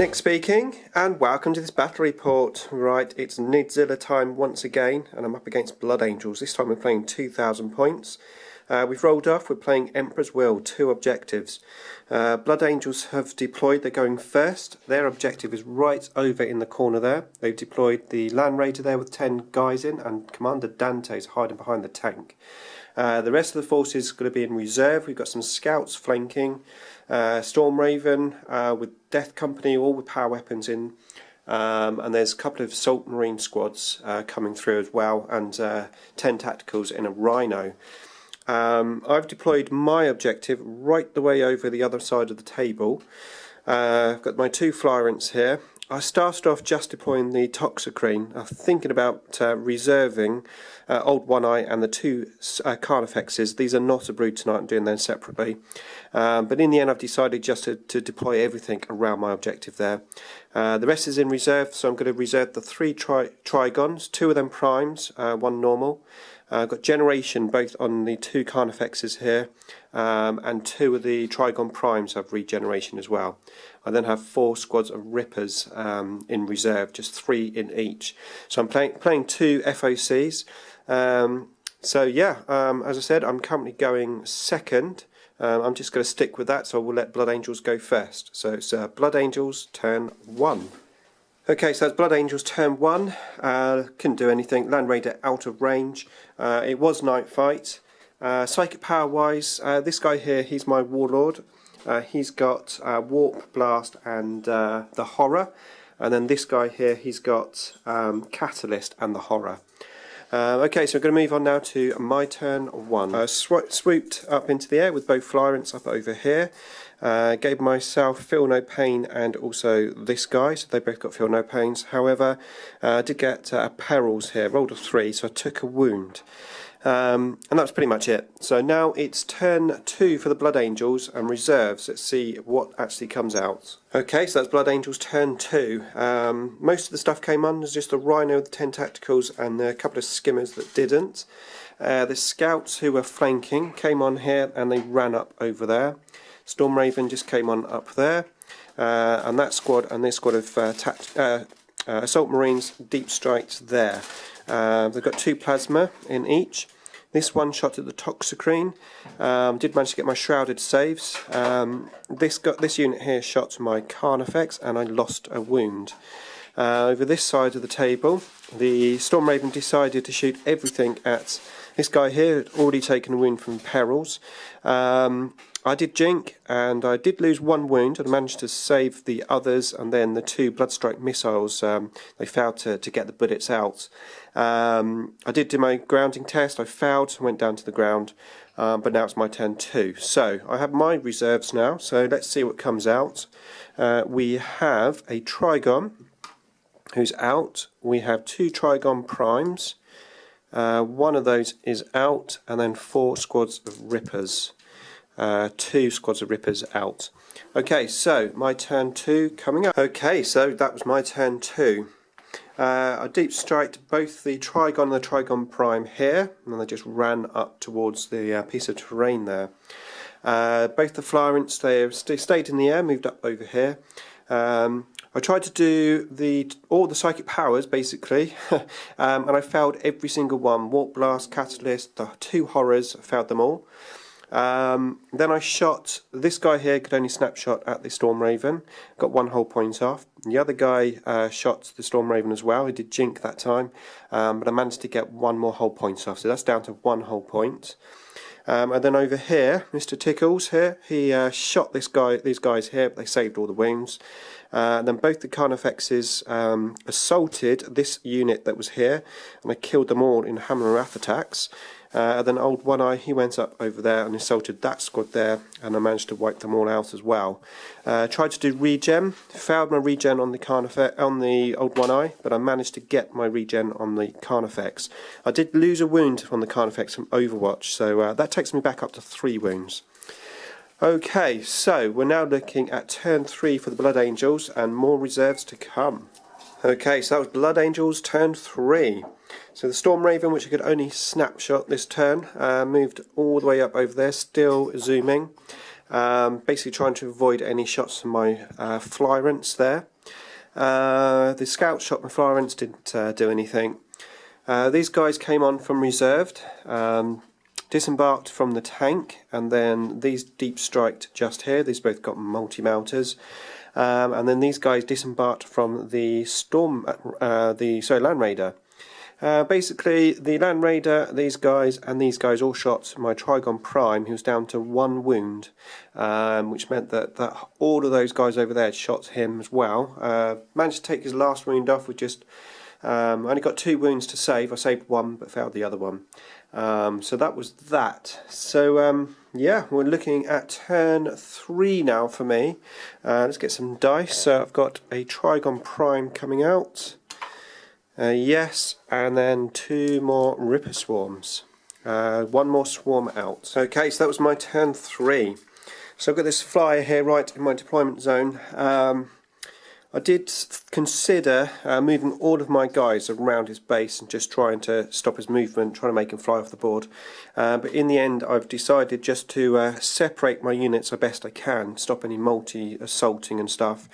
Nick speaking, and welcome to this battle report. Right, it's Nidzilla time once again, and I'm up against Blood Angels. This time we're playing 2,000 points. We've rolled off, we're playing Emperor's Will, 2 objectives. Blood Angels have deployed, they're going first. Their objective is right over in the corner there. They've deployed the Land Raider there with 10 guys in, and Commander Dante's hiding behind the tank. The rest of the force is going to be in reserve. We've got some scouts flanking, Storm Raven with Death Company, all with power weapons in, and there's a couple of Assault Marine squads coming through as well, and 10 tacticals in a Rhino. I've deployed my objective right the way over the other side of the table. I've got my 2 Flyrants here. I started off just deploying the Toxicrene, thinking about reserving Old One Eye and the 2 Carnifexes. These are not a brood tonight, I'm doing them separately. But in the end I've decided just to deploy everything around my objective there. The rest is in reserve, so I'm going to reserve the 3 Trigons, 2 of them primes, 1 normal. I've got generation both on the 2 Carnifexes here, and 2 of the Trigon primes have regeneration as well. I then have 4 squads of Rippers in reserve, just 3 in each. So I'm playing 2 FOCs. So yeah, as I said, I'm currently going second. I'm just going to stick with that, so we'll let Blood Angels go first. So it's Blood Angels turn 1. Okay, so that's Blood Angels turn 1. Couldn't do anything. Land Raider out of range. It was night fight. Psychic power wise, this guy here, he's my Warlord. He's got Warp, Blast and the Horror. And then this guy here, he's got Catalyst and the Horror. Okay, so we're going to move on now to my turn 1. Swooped up into the air with both Flyrants up over here. Gave myself Feel No Pain and also this guy, so they both got Feel No Pains. However, I did get Perils here, rolled a 3, so I took a wound. And that's pretty much it. So now it's turn 2 for the Blood Angels and reserves. Let's see what actually comes out. Okay, so that's Blood Angels turn 2. Most of the stuff came on. There's just a Rhino with 10 tacticals and a couple of skimmers that didn't. The scouts who were flanking came on here and they ran up over there. Storm Raven just came on up there. And that squad and this squad of Assault Marines deep striked there. They've got 2 plasma in each. This one shot at the Toxicrene. Did manage to get my shrouded saves. This unit here shot my Carnifex and I lost a wound. Over this side of the table, the Storm Raven decided to shoot everything at this guy here, had already taken a wound from Perils. I did jink and I did lose 1 wound and managed to save the others, and then the 2 Bloodstrike missiles, they failed to get the bullets out. I did do my grounding test, I failed, went down to the ground, but now it's my turn 2. So I have my reserves now, so let's see what comes out. We have a Trigon who's out, we have 2 Trigon primes, 1 of those is out, and then 4 squads of Rippers. 2 squads of Rippers out. Okay, so my turn 2 coming up. Okay, so that was my turn 2. I deep striked both the Trigon and the Trigon Prime here, and they just ran up towards the piece of terrain there. Both the Flyrants, they stayed in the air, moved up over here. I tried to do all the psychic powers basically, and I failed every single one. Warp Blast, Catalyst, the 2 Horrors, I failed them all. Then I shot, this guy here could only snapshot at the Storm Raven, got 1 whole point off. The other guy shot the Storm Raven as well, he did jink that time, but I managed to get 1 more whole point off, so that's down to 1 whole point. And then over here, Mr. Tickles here, he shot these guys here, but they saved all the wounds. And then both the Carnifexes assaulted this unit that was here, and I killed them all in Hammer Wrath attacks. And then Old One Eye, he went up over there and assaulted that squad there, and I managed to wipe them all out as well. Tried to do regen, failed my regen on the Old One Eye, but I managed to get my regen on the Carnifex. I did lose a wound on the Carnifex from Overwatch, so that takes me back up to 3 wounds. Okay, so we're now looking at turn 3 for the Blood Angels, and more reserves to come. Okay, so that was Blood Angels turn 3. So the Storm Raven, which I could only snapshot this turn, moved all the way up over there, still zooming. Basically trying to avoid any shots from my Flyrants there. The scout shot my Florence, didn't do anything. These guys came on from reserved, disembarked from the tank, and then these deep striked just here. These both got multi-mouters. And then these guys disembarked from the Land Raider. Basically, the Land Raider, these guys, and these guys all shot my Trigon Prime, who was down to 1 wound, which meant that all of those guys over there shot him as well. Managed to take his last wound off with just, only got 2 wounds to save. I saved 1, but failed the other one. So that was that. So yeah, we're looking at turn 3 now for me. Let's get some dice. So I've got a Trigon Prime coming out. Yes, and then 2 more Ripper Swarms. 1 more swarm out. Okay, so that was my turn 3. So I've got this flyer here right in my deployment zone. I did consider moving all of my guys around his base and just trying to stop his movement, trying to make him fly off the board. But in the end, I've decided just to separate my units as best I can, stop any multi-assaulting and stuff.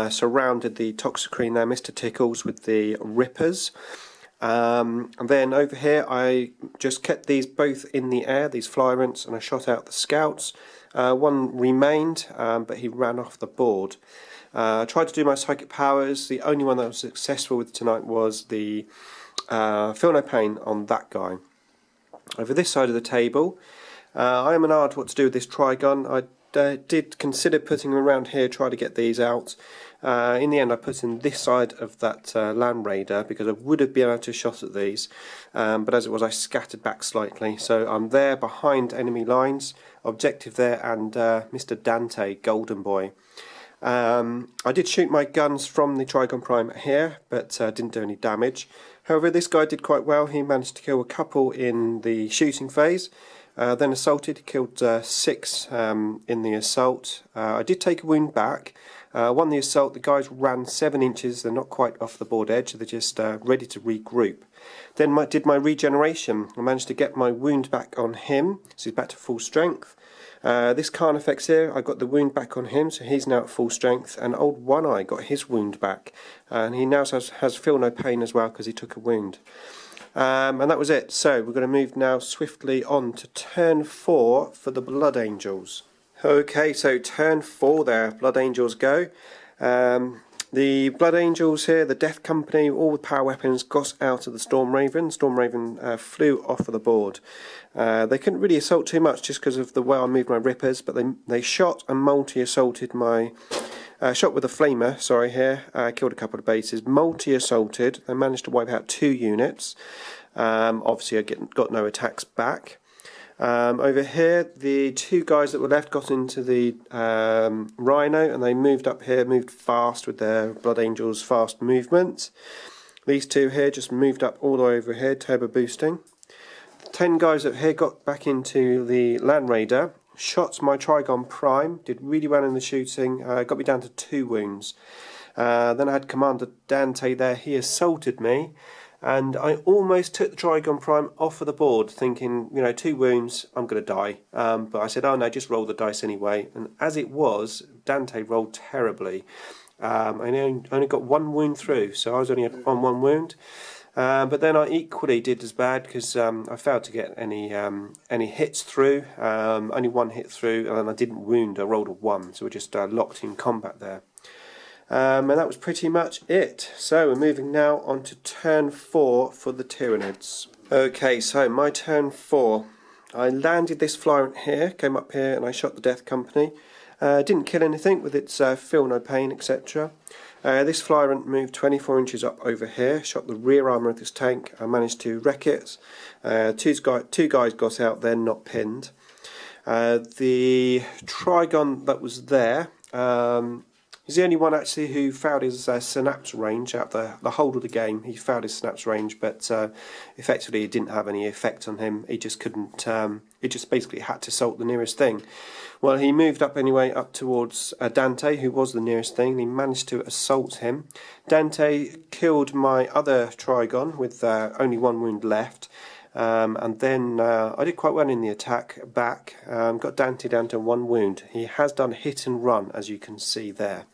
Surrounded the Toxicrene there, Mr. Tickles, with the Rippers. And then over here I just kept these both in the air, these Flyrants, and I shot out the Scouts. 1 remained, but he ran off the board. I tried to do my Psychic Powers. The only one that I was successful with tonight was the Feel No Pain on that guy. Over this side of the table, I am an hard what to do with this Trigon. I did consider putting them around here, try to get these out. In the end I put in this side of that Land Raider because I would have been able to shot at these, but as it was I scattered back slightly, so I'm there behind enemy lines, objective there, and Mr. Dante, Golden Boy. I did shoot my guns from the Trigon Prime here, but didn't do any damage. However, this guy did quite well. He managed to kill a couple in the shooting phase. Then assaulted, killed 6 in the assault. I did take a wound back. Won the assault. The guys ran 7 inches. They're not quite off the board edge. They're just ready to regroup. Then did my regeneration. I managed to get my wound back on him, so he's back to full strength. This Carnifex here, I got the wound back on him, so he's now at full strength. And old One Eye got his wound back, and he now has Feel No Pain as well because he took a wound. And that was it. So we're going to move now swiftly on to turn 4 for the Blood Angels. Okay, so turn 4 there, Blood Angels go. The Blood Angels here, the Death Company, all the power weapons got out of the Storm Raven. Storm Raven flew off of the board. They couldn't really assault too much just because of the way I moved my Rippers, but they shot and multi-assaulted my... shot with a flamer, sorry, here, killed a couple of bases, multi-assaulted. They managed to wipe out 2 units. Obviously I got no attacks back. Over here, the 2 guys that were left got into the Rhino, and they moved up here, moved fast with their Blood Angels fast movement. These 2 here just moved up all the way over here, turbo boosting. 10 guys up here got back into the Land Raider. Shot my Trigon Prime, did really well in the shooting, got me down to 2 wounds. Then I had Commander Dante there, he assaulted me, and I almost took the Trigon Prime off of the board, thinking, you know, 2 wounds, I'm going to die. But I said, oh no, just roll the dice anyway. And as it was, Dante rolled terribly. I only got 1 wound through, so I was only on 1 wound. But then I equally did as bad because I failed to get any hits through, only 1 hit through, and then I didn't wound, I rolled a 1, so we're just locked in combat there. And that was pretty much it. So we're moving now on to turn 4 for the Tyranids. Okay, so my turn 4. I landed this Flyrant here, came up here and I shot the Death Company. Didn't kill anything with its Feel No Pain, etc. This Flyrant moved 24 inches up over here, shot the rear armour of this tank. I managed to wreck it. 2 guys got out, they're not pinned. The Trigon that was there, he's the only one actually who fouled his synapse range out the whole of the game. He fouled his synapse range, but effectively it didn't have any effect on him. He just couldn't, he just basically had to assault the nearest thing. Well, he moved up anyway, up towards Dante, who was the nearest thing, and he managed to assault him. Dante killed my other Trigon with only 1 wound left. And then I did quite well in the attack back, got Dante down to 1 wound. He has done hit and run, as you can see there.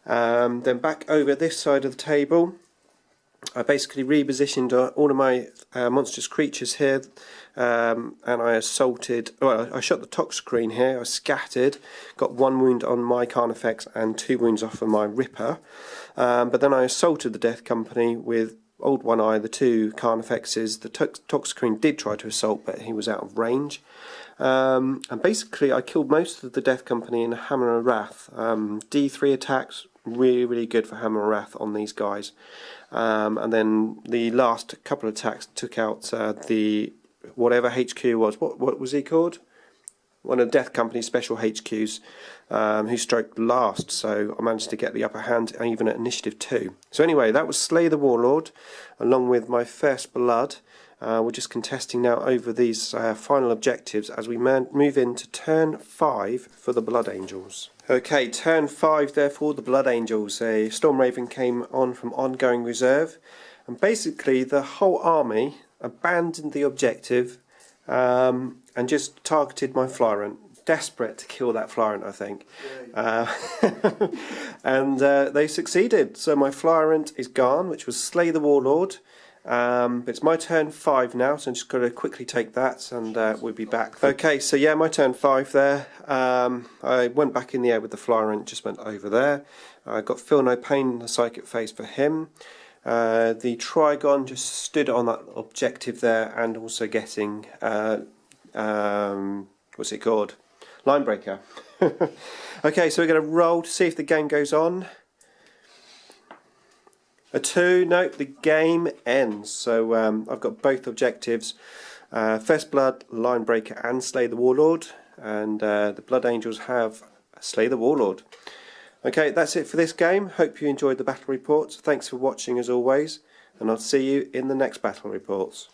Then back over this side of the table, I basically repositioned all of my monstrous creatures here, and I assaulted, well, I shot the Tox screen here, I scattered, got 1 wound on my Carnifex and 2 wounds off of my Ripper, but then I assaulted the Death Company with Old One Eye, the 2 Carnifexes. The Tox screen did try to assault, but he was out of range. And basically I killed most of the Death Company in Hammer and Wrath. D3 attacks, really good for Hammer and Wrath on these guys. And then the last couple of attacks took out the whatever HQ was. What was he called? One of the Death Company's special HQs, who stroked last, so I managed to get the upper hand even at initiative 2. So anyway, that was Slay the Warlord, along with my first blood. We're just contesting now over these final objectives as we move into turn 5 for the Blood Angels. Okay, turn 5 therefore, the Blood Angels. A Storm Raven came on from ongoing reserve, and basically the whole army abandoned the objective and just targeted my Flyrant. Desperate to kill that Flyrant, I think. And they succeeded. So my Flyrant is gone, which was Slay the Warlord. But it's my turn 5 now, so I'm just going to quickly take that and we'll be back. Okay, so yeah, my turn 5 there. I went back in the air with the Flyrant, just went over there. I got Feel No Pain, the Psychic Phase for him. The Trigon just stood on that objective there, and also getting what's it called? Linebreaker. Okay, so we're going to roll to see if the game goes on. A 2, nope, the game ends. So I've got both objectives, First Blood, Linebreaker and Slay the Warlord, and the Blood Angels have Slay the Warlord. Okay, that's it for this game. Hope you enjoyed the battle reports. Thanks for watching as always, and I'll see you in the next battle reports.